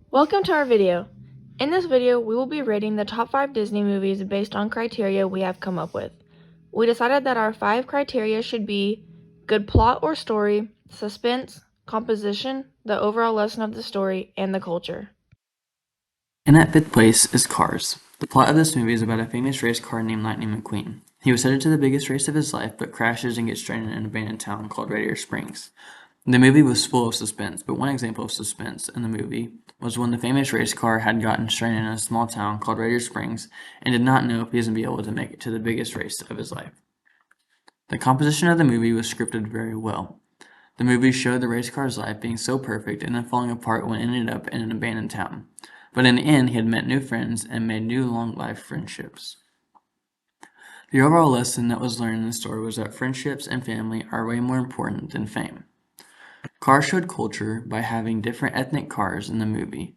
Welcome to our video. In this video, we will be rating the top 5 Disney movies based on criteria we have come up with. We decided that our 5 criteria should be good plot or story, suspense, composition, the overall lesson of the story, and the culture. And at fifth place is Cars. The plot of this movie is about a famous race car named Lightning McQueen. He was headed to the biggest race of his life, but crashes and gets stranded in an abandoned town called Radiator Springs. The movie was full of suspense, but one example of suspense in the movie was when the famous race car had gotten stranded in a small town called Radiator Springs and did not know if he was going to be able to make it to the biggest race of his life. The composition of the movie was scripted very well. The movie showed the race car's life being so perfect and then falling apart when it ended up in an abandoned town. But in the end, he had met new friends and made new long-life friendships. The overall lesson that was learned in the story was that friendships and family are way more important than fame. Cars showed culture by having different ethnic cars in the movie.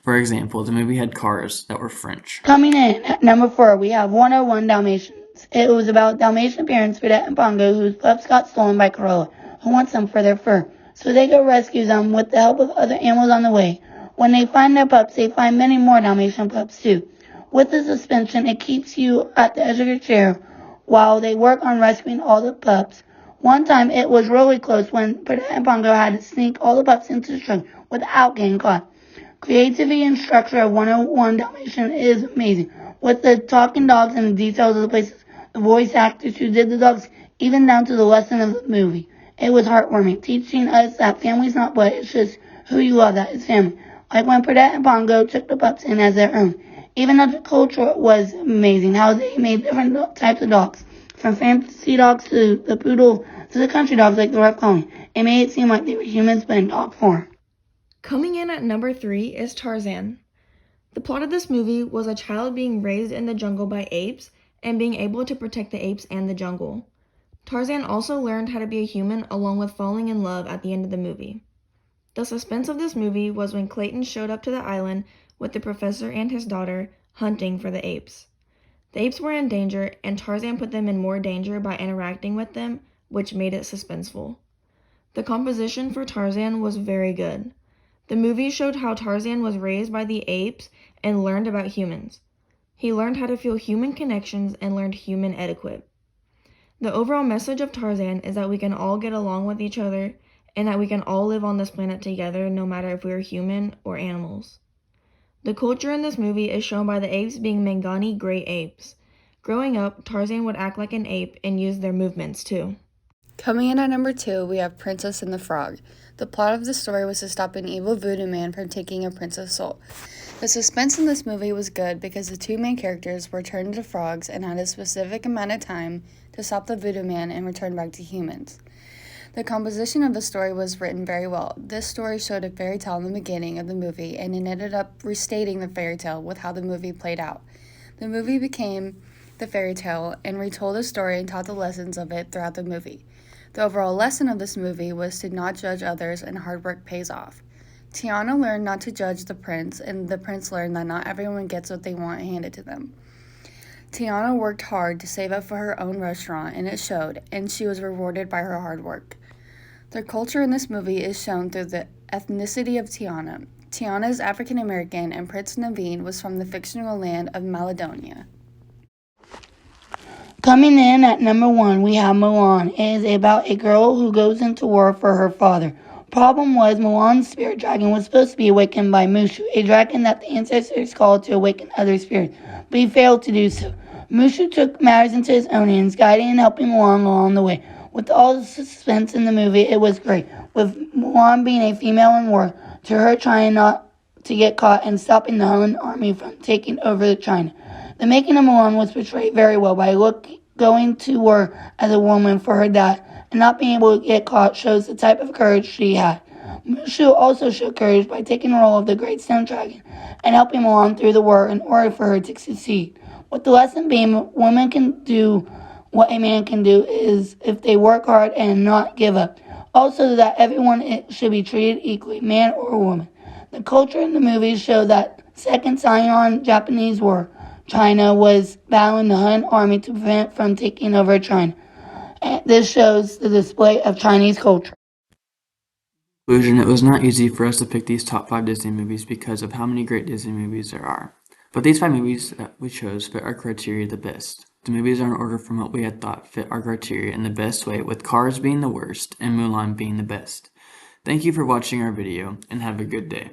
For example, the movie had cars that were French. Coming in at number 4, we have 101 Dalmatians. It was about Dalmatian parents Fidette and Pongo, whose pups got stolen by Corolla, who wants them for their fur. So they go rescue them with the help of other animals on the way. When they find their pups, they find many more Dalmatian pups too. With the suspension, it keeps you at the edge of your chair while they work on rescuing all the pups. One time it was really close when Fidette and Pongo had to sneak all the pups into the truck without getting caught. Creativity and structure of 101 Dalmatian is amazing. With the talking dogs and the details of the places, the voice actors who did the dogs, even down to the lesson of the movie. It was heartwarming, teaching us that family's not blood, it's just who you love that is family. Like when Fidette and Pongo took the pups in as their own. Even though the culture was amazing, how they made different types of dogs. From fantasy dogs to the poodle to the country dogs like the Rough Colony. It made it seem like they were humans but in dog form. Coming in at number 3 is Tarzan. The plot of this movie was a child being raised in the jungle by apes and being able to protect the apes and the jungle. Tarzan also learned how to be a human along with falling in love at the end of the movie. The suspense of this movie was when Clayton showed up to the island with the professor and his daughter hunting for the apes. The apes were in danger, and Tarzan put them in more danger by interacting with them, which made it suspenseful. The composition for Tarzan was very good. The movie showed how Tarzan was raised by the apes and learned about humans. He learned how to feel human connections and learned human etiquette. The overall message of Tarzan is that we can all get along with each other and that we can all live on this planet together no matter if we are human or animals. The culture in this movie is shown by the apes being Mangani great apes. Growing up, Tarzan would act like an ape and use their movements too. Coming in at number 2, we have Princess and the Frog. The plot of the story was to stop an evil voodoo man from taking a prince's soul. The suspense in this movie was good because the two main characters were turned into frogs and had a specific amount of time to stop the voodoo man and return back to humans. The composition of the story was written very well. This story showed a fairy tale in the beginning of the movie, and it ended up restating the fairy tale with how the movie played out. The movie became the fairy tale and retold the story and taught the lessons of it throughout the movie. The overall lesson of this movie was to not judge others and hard work pays off. Tiana learned not to judge the prince, and the prince learned that not everyone gets what they want handed to them. Tiana worked hard to save up for her own restaurant, and it showed, and she was rewarded by her hard work. The culture in this movie is shown through the ethnicity of Tiana. Tiana is African American, and Prince Naveen was from the fictional land of Maladonia. Coming in at number 1, we have Mulan. It is about a girl who goes into war for her father. Problem was, Mulan's spirit dragon was supposed to be awakened by Mushu, a dragon that the ancestors called to awaken other spirits, but he failed to do so. Mushu took matters into his own hands, guiding and helping Mulan along the way. With all the suspense in the movie, it was great, with Mulan being a female in war, to her trying not to get caught and stopping the Han army from taking over China. The making of Mulan was portrayed very well by going to war as a woman for her dad and not being able to get caught shows the type of courage she had. Mushu also showed courage by taking the role of the Great Stone Dragon and helping Mulan through the war in order for her to succeed. With the lesson being, women can do what a man can do is if they work hard and not give up. Also that everyone should be treated equally, man or woman. The culture in the movies showed that Second Sino-Japanese War, China was battling the Han army to prevent from taking over China. And this shows the display of Chinese culture. Conclusion, it was not easy for us to pick these top 5 Disney movies because of how many great Disney movies there are. But these 5 movies that we chose fit our criteria the best. The movies are in order from what we had thought fit our criteria in the best way, with Cars being the worst and Mulan being the best. Thank you for watching our video, and have a good day.